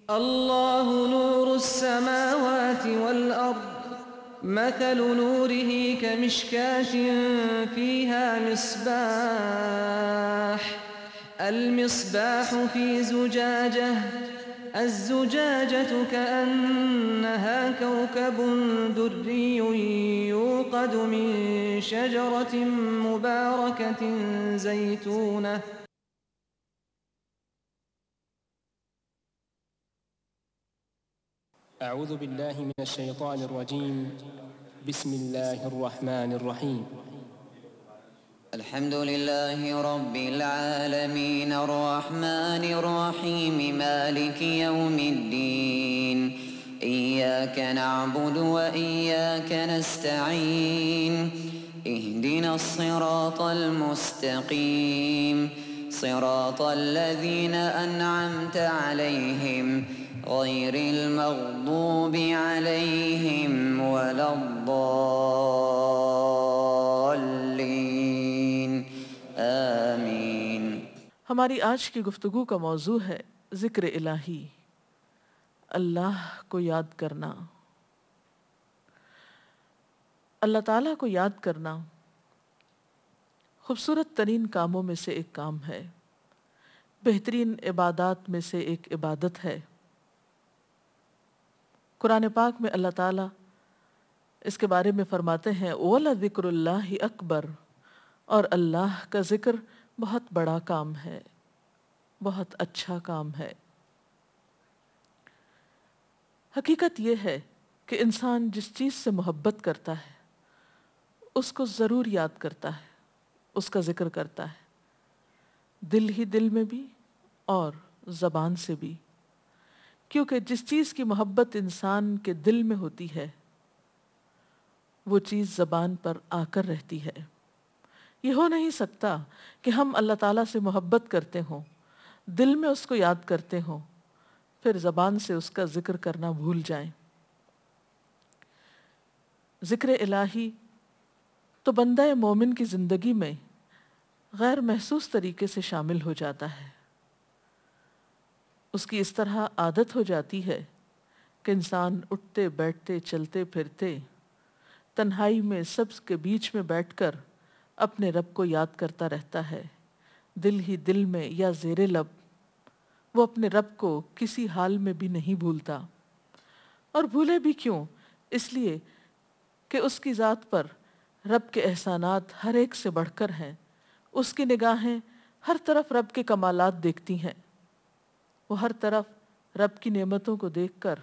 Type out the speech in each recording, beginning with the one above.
اللہ نور السماوات والارض مثل نوره كمشكاة فيها مصباح المصباح في زجاجة الزجاجة كأنها كوكب دري يوقد من شجرة مباركة زيتونة أعوذ بالله من الشيطان الرجيم بسم الله الرحمن الرحيم الحمد لله رب العالمين الرحمن الرحيم مالك يوم الدين إياك نعبد وإياك نستعين اهدنا الصراط المستقيم صراط الذين أنعمت عليهم غير المغضوب عليهم ولا الضالين آمین۔ ہماری آج کی گفتگو کا موضوع ہے ذکر الہی، اللہ کو یاد کرنا۔ اللہ تعالیٰ کو یاد کرنا خوبصورت ترین کاموں میں سے ایک کام ہے، بہترین عبادات میں سے ایک عبادت ہے۔ قرآن پاک میں اللہ تعالیٰ اس کے بارے میں فرماتے ہیں وَلَذِكْرُ اللَّهِ أَكْبَرُ، اور اللہ کا ذکر بہت بڑا کام ہے، بہت اچھا کام ہے۔ حقیقت یہ ہے کہ انسان جس چیز سے محبت کرتا ہے اس کو ضرور یاد کرتا ہے، اس کا ذکر کرتا ہے، دل ہی دل میں بھی اور زبان سے بھی، کیونکہ جس چیز کی محبت انسان کے دل میں ہوتی ہے وہ چیز زبان پر آ کر رہتی ہے۔ یہ ہو نہیں سکتا کہ ہم اللہ تعالیٰ سے محبت کرتے ہوں، دل میں اس کو یاد کرتے ہوں، پھر زبان سے اس کا ذکر کرنا بھول جائیں۔ ذکر الہی تو بندہ مومن کی زندگی میں غیر محسوس طریقے سے شامل ہو جاتا ہے۔ اس کی اس طرح عادت ہو جاتی ہے کہ انسان اٹھتے بیٹھتے چلتے پھرتے تنہائی میں سب کے بیچ میں بیٹھ کر اپنے رب کو یاد کرتا رہتا ہے، دل ہی دل میں یا زیر لب وہ اپنے رب کو کسی حال میں بھی نہیں بھولتا۔ اور بھولے بھی کیوں؟ اس لیے کہ اس کی ذات پر رب کے احسانات ہر ایک سے بڑھ کر ہیں، اس کی نگاہیں ہر طرف رب کے کمالات دیکھتی ہیں، وہ ہر طرف رب کی نعمتوں کو دیکھ کر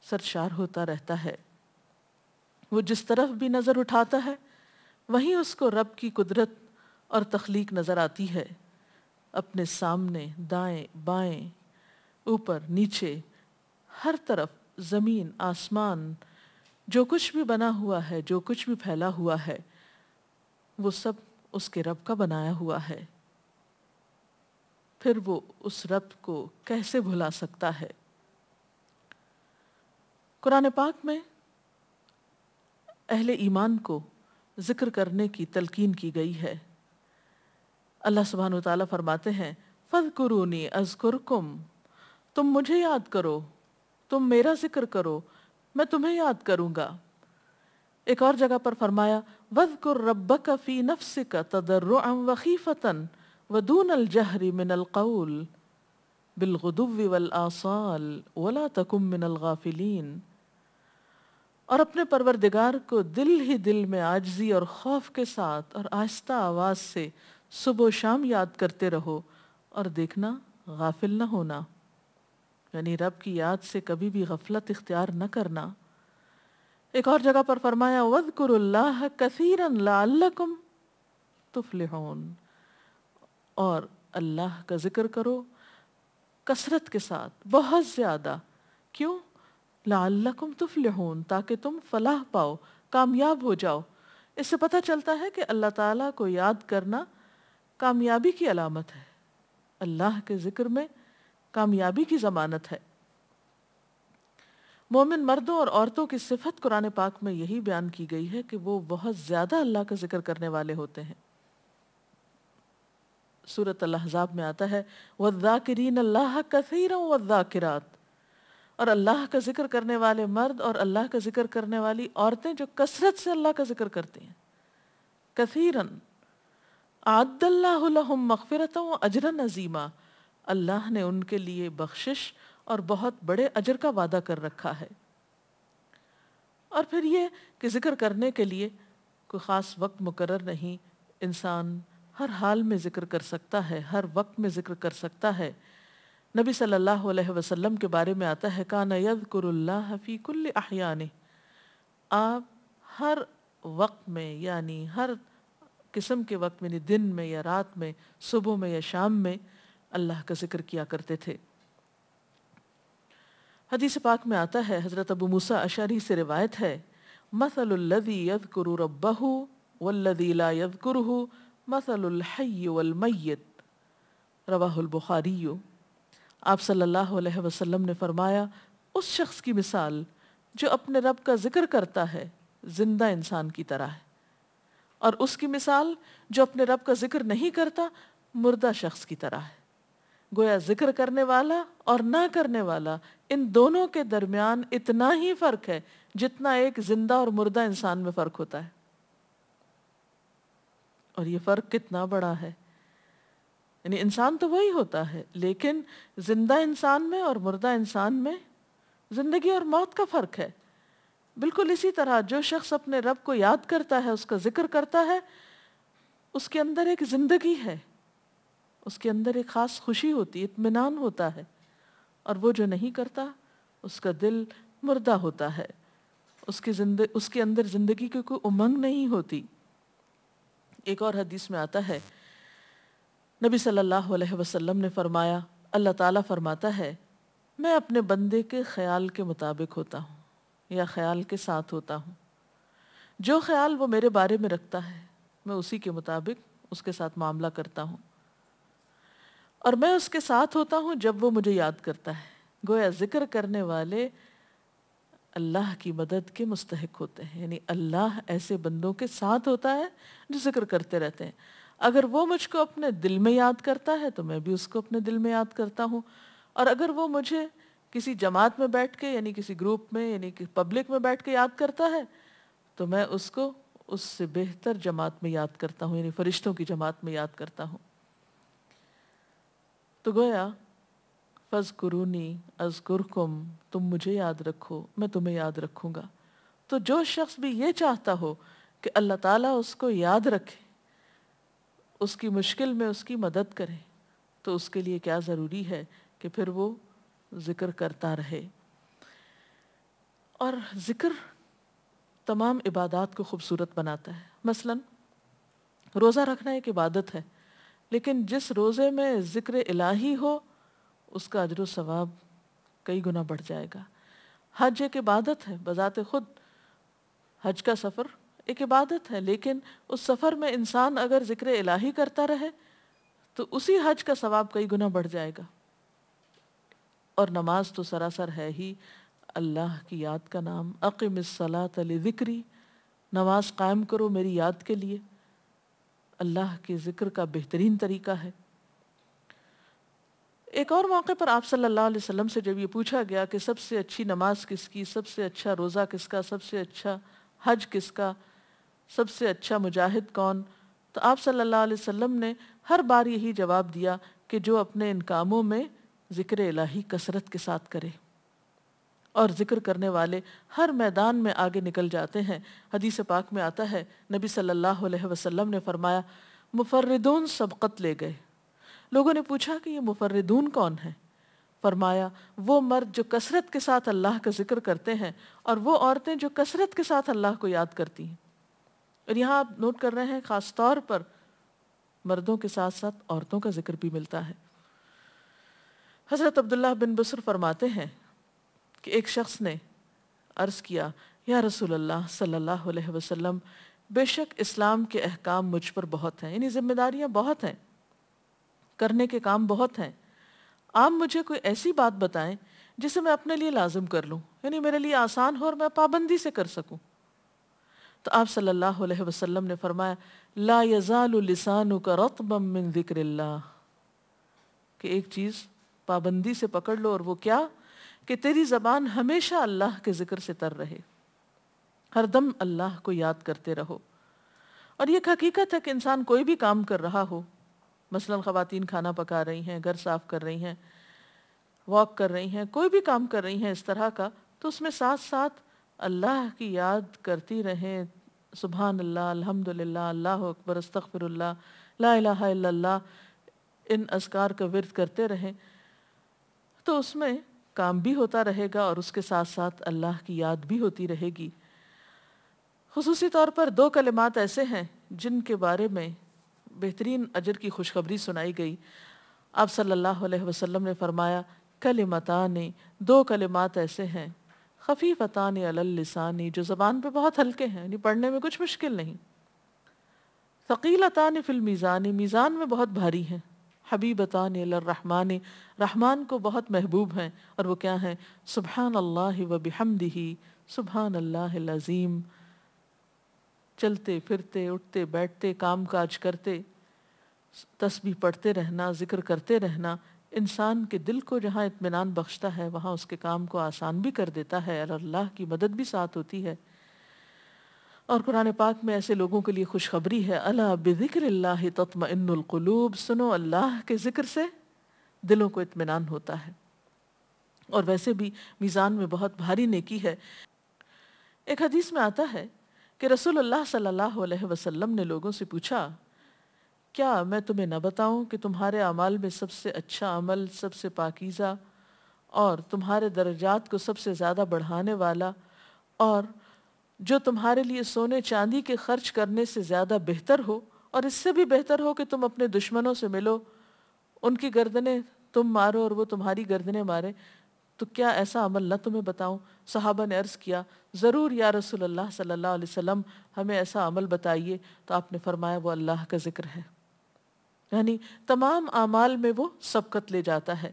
سرشار ہوتا رہتا ہے۔ وہ جس طرف بھی نظر اٹھاتا ہے وہیں اس کو رب کی قدرت اور تخلیق نظر آتی ہے، اپنے سامنے، دائیں بائیں، اوپر نیچے، ہر طرف زمین آسمان، جو کچھ بھی بنا ہوا ہے، جو کچھ بھی پھیلا ہوا ہے، وہ سب اس کے رب کا بنایا ہوا ہے۔ پھر وہ اس رب کو کیسے بھلا سکتا ہے؟ قرآن پاک میں اہل ایمان کو ذکر کرنے کی تلقین کی گئی ہے۔ اللہ سبحانہ وتعالیٰ فرماتے ہیں فَاذْكُرُونِي أَذْكُرْكُمْ، تم مجھے یاد کرو، تم میرا ذکر کرو، میں تمہیں یاد کروں گا۔ ایک اور جگہ پر فرمایا وَاذْكُرْ رَبَّكَ فِي نَفْسِكَ تَضَرُّعًا وَخِيفَةً وَدُونَ الْجَهْرِ مِنَ الْقَوْلِ بِالْغُدُوِّ وَالْآصَالِ وَلَا تَكُن مِّنَ الْغَافِلِينَ، اور اپنے پروردگار کو دل ہی دل میں عاجزی اور خوف کے ساتھ اور آہستہ آواز سے صبح و شام یاد کرتے رہو، اور دیکھنا غافل نہ ہونا، یعنی رب کی یاد سے کبھی بھی غفلت اختیار نہ کرنا۔ ایک اور جگہ پر فرمایا وَاذْكُرُوا اللَّهَ كَثِيرًا لَعَلَّكُمْ تُفْلِحُونَ، اور اللہ کا ذکر کرو کثرت کے ساتھ، بہت زیادہ۔ کیوں؟ لعلکم تفلحون، تاکہ تم فلاح پاؤ، کامیاب ہو جاؤ۔ اس سے پتہ چلتا ہے کہ اللہ تعالیٰ کو یاد کرنا کامیابی کی علامت ہے، اللہ کے ذکر میں کامیابی کی ضمانت ہے۔ مومن مردوں اور عورتوں کی صفت قرآن پاک میں یہی بیان کی گئی ہے کہ وہ بہت زیادہ اللہ کا ذکر کرنے والے ہوتے ہیں۔ سورۃ الاحزاب میں آتا ہے وَالذَّاكِرِينَ اللَّهَ كَثِيرًا وَالذَّاكِرَاتِ، اور اللہ کا ذکر کرنے والے مرد اور اللہ کا ذکر کرنے والی عورتیں جو کثرت سے اللہ کا ذکر کرتی ہیں، کثیراً اعد اللہ لہم مغفرۃ و اجرا عظیما، اللہ نے ان کے لیے بخشش اور بہت بڑے اجر کا وعدہ کر رکھا ہے۔ اور پھر یہ کہ ذکر کرنے کے لیے کوئی خاص وقت مقرر نہیں، انسان ہر حال میں ذکر کر سکتا ہے، ہر وقت میں ذکر کر سکتا ہے۔ نبی صلی اللہ علیہ وسلم کے بارے میں آتا ہے کان یذکر اللہ فی کل احیانہ، آپ ہر وقت میں یعنی ہر قسم کے وقت میں، یعنی دن میں یا رات میں، صبح میں یا شام میں اللہ کا ذکر کیا کرتے تھے۔ حدیث پاک میں آتا ہے، حضرت ابو موسیٰ اشعری سے روایت ہے، مثل الذی یذکر ربہ والذی لا یذکرہ مثل الحی والمیت، رواہ البخاری۔ آپ صلی اللہ علیہ وسلم نے فرمایا، اس شخص کی مثال جو اپنے رب کا ذکر کرتا ہے زندہ انسان کی طرح ہے، اور اس کی مثال جو اپنے رب کا ذکر نہیں کرتا مردہ شخص کی طرح ہے۔ گویا ذکر کرنے والا اور نہ کرنے والا، ان دونوں کے درمیان اتنا ہی فرق ہے جتنا ایک زندہ اور مردہ انسان میں فرق ہوتا ہے۔ اور یہ فرق کتنا بڑا ہے، یعنی انسان تو وہی ہوتا ہے، لیکن زندہ انسان میں اور مردہ انسان میں زندگی اور موت کا فرق ہے۔ بالکل اسی طرح جو شخص اپنے رب کو یاد کرتا ہے، اس کا ذکر کرتا ہے، اس کے اندر ایک زندگی ہے، اس کے اندر ایک خاص خوشی ہوتی ہے، اطمینان ہوتا ہے، اور وہ جو نہیں کرتا اس کا دل مردہ ہوتا ہے، اس کے اندر زندگی کی کوئی امنگ نہیں ہوتی۔ ایک اور حدیث میں آتا ہے، نبی صلی اللہ علیہ وسلم نے فرمایا، اللہ تعالیٰ فرماتا ہے میں اپنے بندے کے خیال کے مطابق ہوتا ہوں یا خیال کے ساتھ ہوتا ہوں، جو خیال وہ میرے بارے میں رکھتا ہے میں اسی کے مطابق اس کے ساتھ معاملہ کرتا ہوں، اور میں اس کے ساتھ ہوتا ہوں جب وہ مجھے یاد کرتا ہے۔ گویا ذکر کرنے والے اللہ کی مدد کے مستحق ہوتے ہیں، یعنی اللہ ایسے بندوں کے ساتھ ہوتا ہے جو ذکر کرتے رہتے ہیں۔ اگر وہ مجھ کو اپنے دل میں یاد کرتا ہے تو میں بھی اس کو اپنے دل میں یاد کرتا ہوں، اور اگر وہ مجھے کسی جماعت میں بیٹھ کے یعنی کسی گروپ میں یعنی کہ پبلک میں بیٹھ کے یاد کرتا ہے تو میں اس کو اس سے بہتر جماعت میں یاد کرتا ہوں، یعنی فرشتوں کی جماعت میں یاد کرتا ہوں۔ تو گویا فاذکرونی اذکرکم، تم مجھے یاد رکھو میں تمہیں یاد رکھوں گا۔ تو جو شخص بھی یہ چاہتا ہو کہ اللہ تعالیٰ اس کو یاد رکھے، اس کی مشکل میں اس کی مدد کرے، تو اس کے لیے کیا ضروری ہے کہ پھر وہ ذکر کرتا رہے۔ اور ذکر تمام عبادات کو خوبصورت بناتا ہے۔ مثلا روزہ رکھنا ایک عبادت ہے، لیکن جس روزے میں ذکر الہی ہو اس کا اجر و ثواب کئی گنا بڑھ جائے گا۔ حج ایک عبادت ہے بذات خود، حج کا سفر ایک عبادت ہے، لیکن اس سفر میں انسان اگر ذکر الہی کرتا رہے تو اسی حج کا ثواب کئی گنا بڑھ جائے گا۔ اور نماز تو سراسر ہے ہی اللہ کی یاد کا نام، اقم الصلاۃ لذکری، نماز قائم کرو میری یاد کے لیے، اللہ کے ذکر کا بہترین طریقہ ہے۔ ایک اور موقع پر آپ صلی اللہ علیہ وسلم سے جب یہ پوچھا گیا کہ سب سے اچھی نماز کس کی، سب سے اچھا روزہ کس کا، سب سے اچھا حج کس کا، سب سے اچھا مجاہد کون، تو آپ صلی اللہ علیہ وسلم نے ہر بار یہی جواب دیا کہ جو اپنے ان کاموں میں ذکر الہی کثرت کے ساتھ کرے۔ اور ذکر کرنے والے ہر میدان میں آگے نکل جاتے ہیں۔ حدیث پاک میں آتا ہے نبی صلی اللہ علیہ وسلم نے فرمایا مفردون سبقت لے گئے۔ لوگوں نے پوچھا کہ یہ مفردون کون ہیں؟ فرمایا وہ مرد جو کثرت کے ساتھ اللہ کا ذکر کرتے ہیں اور وہ عورتیں جو کثرت کے ساتھ اللہ کو یاد کرتی ہیں۔ اور یہاں آپ نوٹ کر رہے ہیں خاص طور پر مردوں کے ساتھ ساتھ عورتوں کا ذکر بھی ملتا ہے۔ حضرت عبداللہ بن بصر فرماتے ہیں کہ ایک شخص نے عرض کیا یا رسول اللہ صلی اللہ علیہ وسلم، بے شک اسلام کے احکام مجھ پر بہت ہیں، یعنی ذمہ داریاں بہت ہیں، کرنے کے کام بہت ہیں، آپ مجھے کوئی ایسی بات بتائیں جسے میں اپنے لیے لازم کر لوں، یعنی میرے لیے آسان ہو اور میں پابندی سے کر سکوں۔ تو آپ صلی اللہ علیہ وسلم نے فرمایا لا یزال لسانک رطبا من ذکر اللہ، کہ ایک چیز پابندی سے پکڑ لو، اور وہ کیا کہ تیری زبان ہمیشہ اللہ کے ذکر سے تر رہے، ہر دم اللہ کو یاد کرتے رہو۔ اور یہ ایک حقیقت ہے کہ انسان کوئی بھی کام کر رہا ہو، مثلا خواتین کھانا پکا رہی ہیں، گھر صاف کر رہی ہیں، واک کر رہی ہیں، کوئی بھی کام کر رہی ہیں اس طرح کا، تو اس میں ساتھ ساتھ اللہ کی یاد کرتی رہیں، سبحان اللہ، الحمدللہ، اللہ اکبر، استغفر اللہ، لا الہ الا اللہ، ان اذکار کا ورد کرتے رہیں، تو اس میں کام بھی ہوتا رہے گا اور اس کے ساتھ ساتھ اللہ کی یاد بھی ہوتی رہے گی۔ خصوصی طور پر 2 کلمات ایسے ہیں جن کے بارے میں بہترین اجر کی خوشخبری سنائی گئی۔ آپ صلی اللہ علیہ وسلم نے فرمایا، کلمتان، 2 کلمات ایسے ہیں، خفیفتان علی اللسان، جو زبان پہ بہت ہلکے ہیں، یعنی پڑھنے میں کچھ مشکل نہیں، ثقیلتان فی المیزان، میزان میں بہت بھاری ہیں، حبیبتان الی الرحمن، رحمان کو بہت محبوب ہیں، اور وہ کیا ہیں؟ سبحان اللہ و بحمدہ، سبحان اللہ العظیم۔ چلتے پھرتے، اٹھتے بیٹھتے، کام کاج کرتے، تسبیح پڑھتے رہنا، ذکر کرتے رہنا، انسان کے دل کو جہاں اطمینان بخشتا ہے وہاں اس کے کام کو آسان بھی کر دیتا ہے، اور اللہ کی مدد بھی ساتھ ہوتی ہے۔ اور قرآن پاک میں ایسے لوگوں کے لیے خوشخبری ہے، الا بذکر اللہ تطمئن القلوب، سنو اللہ کے ذکر سے دلوں کو اطمینان ہوتا ہے، اور ویسے بھی میزان میں بہت بھاری نیکی ہے۔ ایک حدیث میں آتا ہے کہ رسول اللہ صلی اللہ علیہ وسلم نے لوگوں سے پوچھا، کیا میں تمہیں نہ بتاؤں کہ تمہارے اعمال میں سب سے اچھا عمل، سب سے پاکیزہ اور تمہارے درجات کو سب سے زیادہ بڑھانے والا، اور جو تمہارے لیے سونے چاندی کے خرچ کرنے سے زیادہ بہتر ہو، اور اس سے بھی بہتر ہو کہ تم اپنے دشمنوں سے ملو، ان کی گردنیں تم مارو اور وہ تمہاری گردنیں مارے، تو کیا ایسا عمل نہ تمہیں بتاؤں؟ صحابہ نے عرض کیا، ضرور یا رسول اللہ صلی اللہ علیہ وسلم، ہمیں ایسا عمل بتائیے۔ تو آپ نے فرمایا، وہ اللہ کا ذکر ہے، یعنی تمام اعمال میں وہ سبقت لے جاتا ہے۔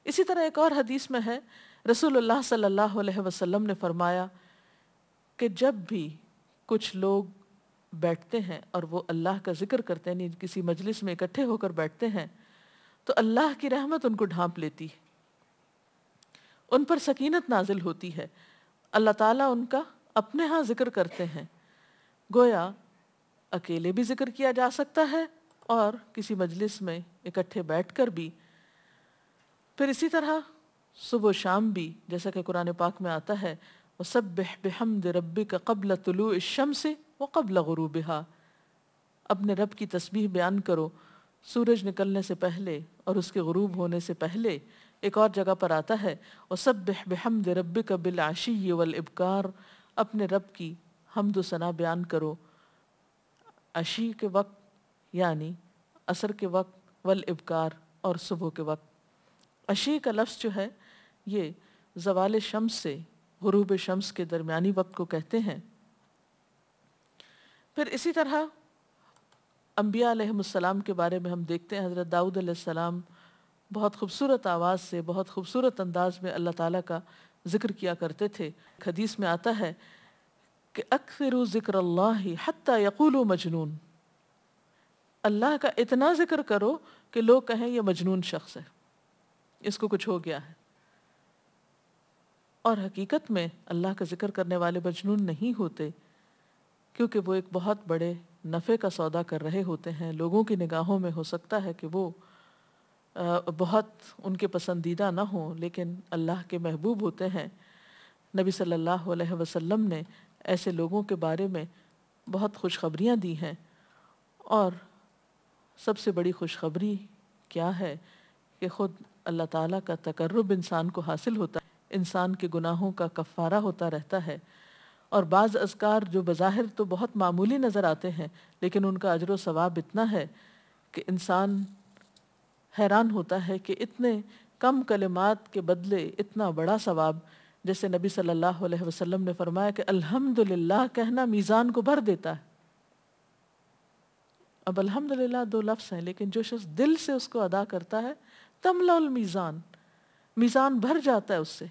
اسی طرح ایک اور حدیث میں ہے، رسول اللہ صلی اللہ علیہ وسلم نے فرمایا کہ جب بھی کچھ لوگ بیٹھتے ہیں اور وہ اللہ کا ذکر کرتے ہیں، یعنی کسی مجلس میں اکٹھے ہو کر بیٹھتے ہیں، تو اللہ کی رحمت ان کو ڈھانپ لیتی ہے، ان پر سکینت نازل ہوتی ہے، اللہ تعالیٰ ان کا اپنے ہاں ذکر کرتے ہیں۔ گویا اکیلے بھی ذکر کیا جا سکتا ہے اور کسی مجلس میں اکٹھے بیٹھ کر بھی۔ پھر اسی طرح صبح و شام بھی، جیسا کہ قرآن پاک میں آتا ہے، وَسَبِّحْ بِحَمْدِ رَبِّكَ قَبْلَ طُلُوعِ الشَّمْسِ وَقَبْلَ غُرُوبِهَا، اپنے رب کی تسبیح بیان کرو سورج نکلنے سے پہلے اور اس کے غروب ہونے سے پہلے۔ ایک اور جگہ پر آتا ہے، وَسَبِّحْ بِحَمْدِ رَبِّكَ بِالْعَشِيِّ وَالْإِبْكَارِ، اپنے رب کی حمد و ثنا بیان کرو عشی کے وقت، یعنی عصر کے وقت، والابکار، اور صبح کے وقت۔ عشی کا لفظ جو ہے یہ زوال شمس سے غروب شمس کے درمیانی وقت کو کہتے ہیں۔ پھر اسی طرح انبیاء علیہ السلام کے بارے میں ہم دیکھتے ہیں، حضرت داؤد علیہ السلام بہت خوبصورت آواز سے، بہت خوبصورت انداز میں اللہ تعالیٰ کا ذکر کیا کرتے تھے۔ حدیث میں آتا ہے کہ اکثروا ذکر اللہ حتی یقولوا مجنون، اللہ کا اتنا ذکر کرو کہ لوگ کہیں یہ مجنون شخص ہے، اس کو کچھ ہو گیا ہے۔ اور حقیقت میں اللہ کا ذکر کرنے والے مجنون نہیں ہوتے، کیونکہ وہ ایک بہت بڑے نفع کا سودا کر رہے ہوتے ہیں۔ لوگوں کی نگاہوں میں ہو سکتا ہے کہ وہ بہت ان کے پسندیدہ نہ ہوں، لیکن اللہ کے محبوب ہوتے ہیں۔ نبی صلی اللہ علیہ وسلم نے ایسے لوگوں کے بارے میں بہت خوشخبریاں دی ہیں، اور سب سے بڑی خوشخبری کیا ہے کہ خود اللہ تعالیٰ کا تقرب انسان کو حاصل ہوتا ہے، انسان کے گناہوں کا کفارہ ہوتا رہتا ہے، اور بعض اذکار جو بظاہر تو بہت معمولی نظر آتے ہیں لیکن ان کا اجر و ثواب اتنا ہے کہ انسان حیران ہوتا ہے کہ اتنے کم کلمات کے بدلے اتنا بڑا ثواب۔ جیسے نبی صلی اللہ علیہ وسلم نے فرمایا کہ الحمدللہ کہنا میزان کو بھر دیتا ہے۔ اب الحمدللہ 2 لفظ ہیں، لیکن جو شخص دل سے اس کو ادا کرتا ہے، تملا المیزان، میزان بھر جاتا ہے اس سے۔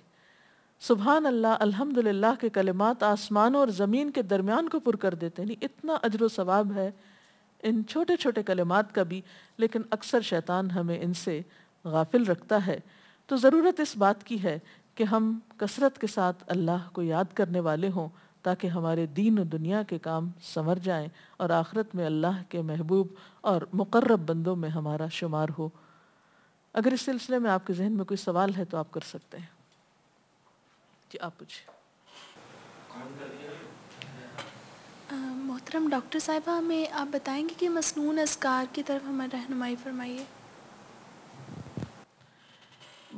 سبحان اللہ، الحمدللہ کے کلمات آسمان اور زمین کے درمیان کو پر کر دیتے ہیں، اتنا اجر و ثواب ہے ان چھوٹے چھوٹے کلمات کا بھی، لیکن اکثر شیطان ہمیں ان سے غافل رکھتا ہے۔ تو ضرورت اس بات کی ہے کہ ہم کثرت کے ساتھ اللہ کو یاد کرنے والے ہوں تاکہ ہمارے دین و دنیا کے کام سنور جائیں اور آخرت میں اللہ کے محبوب اور مقرب بندوں میں ہمارا شمار ہو۔ اگر اس سلسلے میں آپ کے ذہن میں کوئی سوال ہے تو آپ کر سکتے ہیں۔ جی آپ پوچھیں۔ محترم ڈاکٹر صاحبہ، ہمیں آپ بتائیں گے کہ مسنون اذکار کی طرف ہمیں رہنمائی فرمائیے۔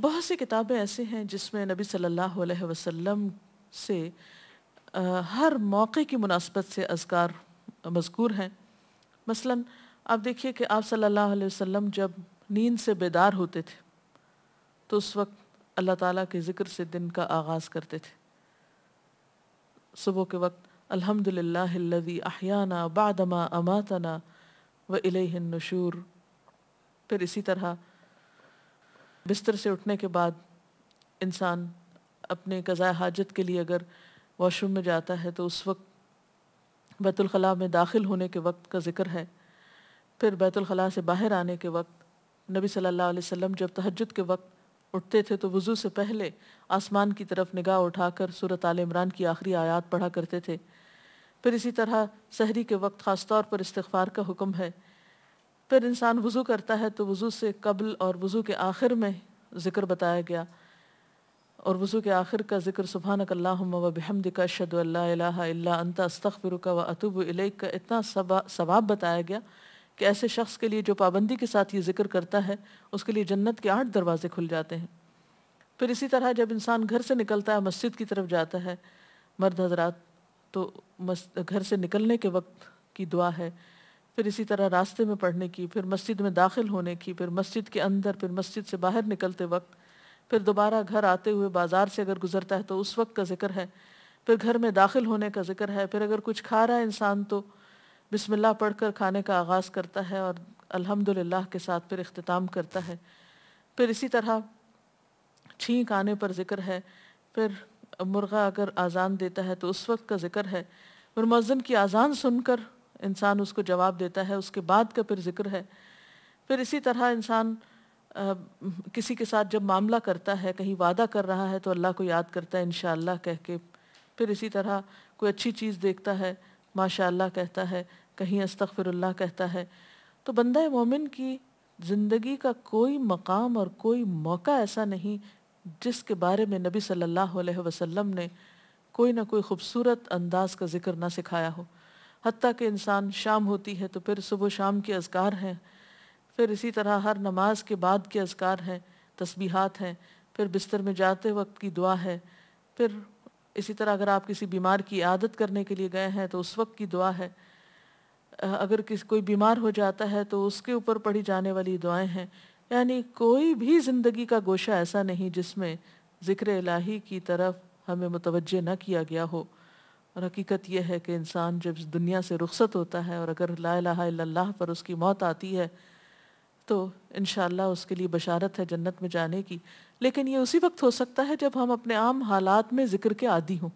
بہت سی کتابیں ایسے ہیں جس میں نبی صلی اللہ علیہ وسلم سے ہر موقع کی مناسبت سے اذکار مذکور ہیں۔ مثلا آپ دیکھیے کہ آپ صلی اللہ علیہ وسلم جب نیند سے بیدار ہوتے تھے تو اس وقت اللہ تعالیٰ کے ذکر سے دن کا آغاز کرتے تھے۔ صبح کے وقت الحمدللہ الذی احیانا بعدما اماتنا والیہ النشور۔ پھر اسی طرح بستر سے اٹھنے کے بعد انسان اپنے قضاء حاجت کے لیے اگر واش روم میں جاتا ہے تو اس وقت بیت الخلاء میں داخل ہونے کے وقت کا ذکر ہے۔ پھر بیت الخلاء سے باہر آنے کے وقت نبی صلی اللہ علیہ وسلم جب تہجد کے وقت اٹھتے تھے تو وضو سے پہلے آسمان کی طرف نگاہ اٹھا کر سورۃ آل عمران کی آخری آیات پڑھا کرتے تھے۔ پھر اسی طرح سحری کے وقت خاص طور پر استغفار کا حکم ہے۔ پھر انسان وضو کرتا ہے تو وضو سے قبل اور وضو کے آخر میں ذکر بتایا گیا، اور وضو کے آخر کا ذکر سبحانک اللہم و بحمدک اشہد ان لا الہ الا انت استغفرک و اتوب الیک کا اتنا ثواب بتایا گیا کہ ایسے شخص کے لیے جو پابندی کے ساتھ یہ ذکر کرتا ہے اس کے لیے جنت کے 8 دروازے کھل جاتے ہیں۔ پھر اسی طرح جب انسان گھر سے نکلتا ہے مسجد کی طرف جاتا ہے مرد حضرات تو گھر سے نکلنے کے وقت کی دعا ہے، پھر اسی طرح راستے میں پڑھنے کی، پھر مسجد میں داخل ہونے کی، پھر مسجد کے اندر، پھر مسجد سے باہر نکلتے وقت، پھر دوبارہ گھر آتے ہوئے بازار سے اگر گزرتا ہے تو اس وقت کا ذکر ہے، پھر گھر میں داخل ہونے کا ذکر ہے، پھر اگر کچھ کھا رہا ہے انسان تو بسم اللہ پڑھ کر کھانے کا آغاز کرتا ہے اور الحمدللہ کے ساتھ پھر اختتام کرتا ہے۔ پھر اسی طرح چھینک آنے پر ذکر ہے، پھر مرغا اگر آذان دیتا ہے تو اس وقت کا ذکر ہے، پھر مؤذن کی آذان سن کر انسان اس کو جواب دیتا ہے، اس کے بعد کا پھر ذکر ہے۔ پھر اسی طرح انسان کسی کے ساتھ جب معاملہ کرتا ہے، کہیں وعدہ کر رہا ہے تو اللہ کو یاد کرتا ہے انشاءاللہ کہہ کے۔ پھر اسی طرح کوئی اچھی چیز دیکھتا ہے ماشاءاللہ کہتا ہے، کہیں استغفر اللہ کہتا ہے۔ تو بندہ مومن کی زندگی کا کوئی مقام اور کوئی موقع ایسا نہیں جس کے بارے میں نبی صلی اللہ علیہ وسلم نے کوئی نہ کوئی خوبصورت انداز کا ذکر نہ سکھایا ہو۔ حتیٰ کہ انسان شام ہوتی ہے تو پھر صبح و شام کے اذکار ہیں، پھر اسی طرح ہر نماز کے بعد کے اذکار ہیں، تسبیحات ہیں، پھر بستر میں جاتے وقت کی دعا ہے، پھر اسی طرح اگر آپ کسی بیمار کی عیادت کرنے کے لیے گئے ہیں تو اس وقت کی دعا ہے، اگر کوئی بیمار ہو جاتا ہے تو اس کے اوپر پڑھی جانے والی دعائیں ہیں۔ یعنی کوئی بھی زندگی کا گوشہ ایسا نہیں جس میں ذکر الہی کی طرف ہمیں متوجہ نہ کیا گیا ہو۔ اور حقیقت یہ ہے کہ انسان جب دنیا سے رخصت ہوتا ہے اور اگر لا الہ الا اللہ پر اس کی موت آتی ہے تو انشاءاللہ اس کے لیے بشارت ہے جنت میں جانے کی۔ لیکن یہ اسی وقت ہو سکتا ہے جب ہم اپنے عام حالات میں ذکر کے عادی ہوں۔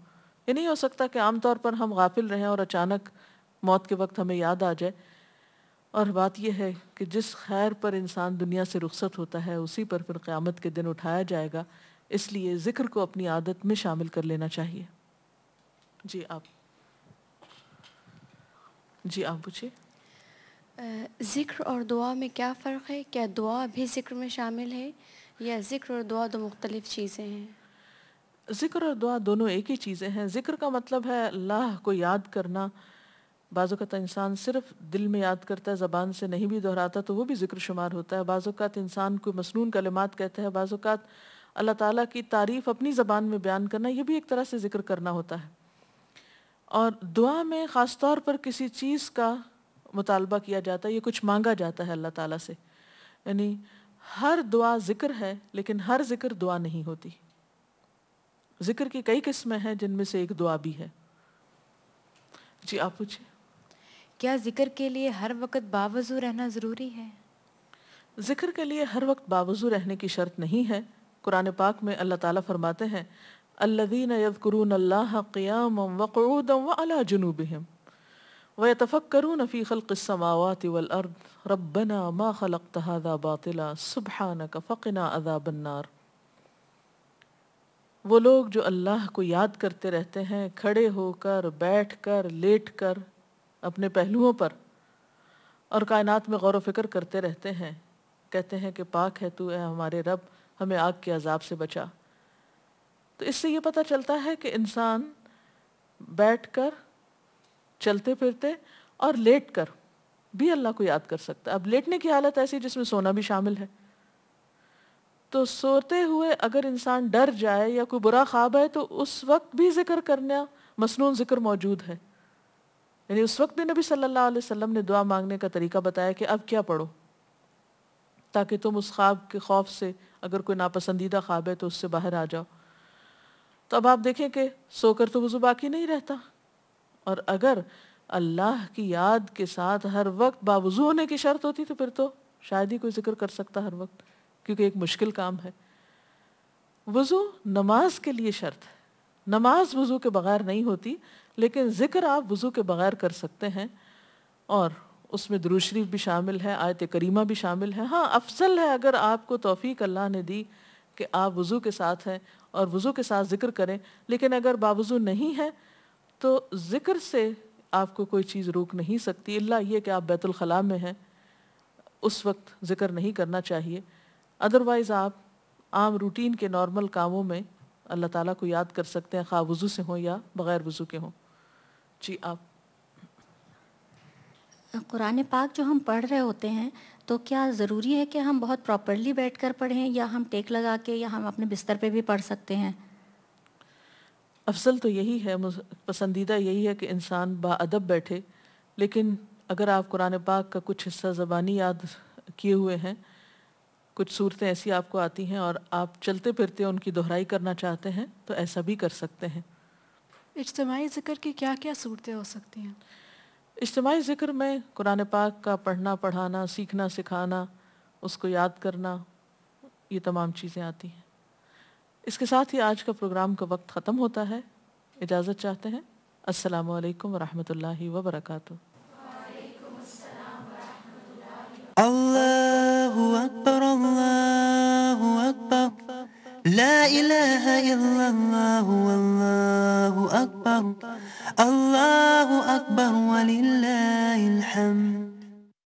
یہ نہیں ہو سکتا کہ عام طور پر ہم غافل رہیں اور اچانک موت کے وقت ہمیں یاد آ جائے۔ اور بات یہ ہے کہ جس خیر پر انسان دنیا سے رخصت ہوتا ہے اسی پر پھر قیامت کے دن اٹھایا جائے گا، اس لیے ذکر کو اپنی عادت میں شامل کر لینا چاہیے۔ جی آپ پوچھیے۔ ذکر اور دعا میں کیا فرق ہے؟ کیا دعا بھی ذکر میں شامل ہے یا ذکر اور دعا دو مختلف چیزیں ہیں؟ ذکر اور دعا دونوں ایک ہی چیزیں ہیں۔ ذکر کا مطلب ہے اللہ کو یاد کرنا۔ بعض اوقات انسان صرف دل میں یاد کرتا ہے، زبان سے نہیں بھی دہراتا تو وہ بھی ذکر شمار ہوتا ہے۔ بعض اوقات انسان کوئی مسنون کلمات کہتا ہے، بعض اوقات اللہ تعالیٰ کی تعریف اپنی زبان میں بیان کرنا، یہ بھی ایک طرح سے ذکر کرنا ہوتا ہے۔ اور دعا میں خاص طور پر کسی چیز کا مطالبہ کیا جاتا ہے، یہ کچھ مانگا جاتا ہے اللہ تعالیٰ سے۔ یعنی ہر دعا ذکر ہے لیکن ہر ذکر دعا نہیں ہوتی۔ ذکر کی کئی قسمیں ہیں جن میں سے ایک دعا بھی ہے۔ جی آپ پوچھیں۔ کیا ذکر کے لیے ہر وقت باوضو رہنا ضروری ہے؟ ذکر کے لیے ہر وقت باوضو رہنے کی شرط نہیں ہے۔ قرآن پاک میں اللہ تعالیٰ فرماتے ہیں الذین یذکرون اللہ قیاما وقعودا وعلی جنوبہم ویتفکرون فی خلق السماوات والارض ربنا ما خلقت ھذا باطلا سبحانک فقنا عذاب النار۔ وہ لوگ جو اللہ کو یاد کرتے رہتے ہیں کھڑے ہو کر، بیٹھ کر، لیٹ کر، اپنے پہلوؤں پر، اور کائنات میں غور و فکر کرتے رہتے ہیں، کہتے ہیں کہ پاک ہے تو اے ہمارے رب، ہمیں آگ کے عذاب سے بچا. تو اس سے یہ پتہ چلتا ہے کہ انسان بیٹھ کر، چلتے پھرتے اور لیٹ کر بھی اللہ کو یاد کر سکتا ہے. اب لیٹنے کی حالت ایسی جس میں سونا بھی شامل ہے. تو سوتے ہوئے اگر انسان ڈر جائے یا کوئی برا خواب ہے تو اس وقت بھی ذکر کرنا، مسنون ذکر موجود ہے. یعنی اس وقت بھی نبی صلی اللہ علیہ وسلم نے دعا مانگنے کا طریقہ بتایا کہ اب کیا پڑھو، تاکہ تم اس خواب کے خوف سے، اگر کوئی ناپسندیدہ خواب ہے تو اس سے باہر آ جاؤ. تو اب آپ دیکھیں کہ سو کر تو وضو باقی نہیں رہتا، اور اگر اللہ کی یاد کے ساتھ ہر وقت باوضو ہونے کی شرط ہوتی تو پھر تو شاید ہی کوئی ذکر کر سکتا ہر وقت، کیونکہ ایک مشکل کام ہے. وضو نماز کے لیے شرط ہے، نماز وضو کے بغیر نہیں ہوتی، لیکن ذکر آپ وضو کے بغیر کر سکتے ہیں، اور اس میں درود شریف بھی شامل ہے، آیت کریمہ بھی شامل ہے. ہاں افضل ہے اگر آپ کو توفیق اللہ نے دی کہ آپ وضو کے ساتھ ہیں اور وضو کے ساتھ ذکر کریں، لیکن اگر باوضو نہیں ہے تو ذکر سے آپ کو کوئی چیز روک نہیں سکتی، الا یہ کہ آپ بیت الخلاء میں ہیں، اس وقت ذکر نہیں کرنا چاہیے. ادروائز آپ عام روٹین کے نارمل کاموں میں اللہ تعالیٰ کو یاد کر سکتے ہیں، خواہ وضو سے ہوں یا بغیر وضو کے ہوں. جی آپ. قرآن پاک جو ہم پڑھ رہے ہوتے ہیں تو کیا ضروری ہے کہ ہم بہت پراپرلی بیٹھ کر پڑھیں، یا ہم ٹیک لگا کے، یا ہم اپنے بستر پہ بھی پڑھ سکتے ہیں؟ افضل تو یہی ہے، پسندیدہ یہی ہے کہ انسان با ادب بیٹھے. لیکن اگر آپ قرآن پاک کا کچھ حصہ زبانی یاد کیے ہوئے ہیں، کچھ صورتیں ایسی آپ کو آتی ہیں اور آپ چلتے پھرتے ان کی دہرائی کرنا چاہتے ہیں تو ایسا بھی کر سکتے ہیں. اجتماعی ذکر کی کیا کیا صورتیں ہو سکتی ہیں؟ اجتماعی ذکر میں قرآن پاک کا پڑھنا، پڑھانا، سیکھنا، سکھانا، اس کو یاد کرنا، یہ تمام چیزیں آتی ہیں. اس کے ساتھ ہی آج کا پروگرام کا وقت ختم ہوتا ہے. اجازت چاہتے ہیں. السلام علیکم ورحمۃ اللہ وبرکاتہ. اللہ اکبر، اللہ اکبر، لا الہ الا اللہ، اللہ اکبر، اللہ اکبر وللہ الحمد.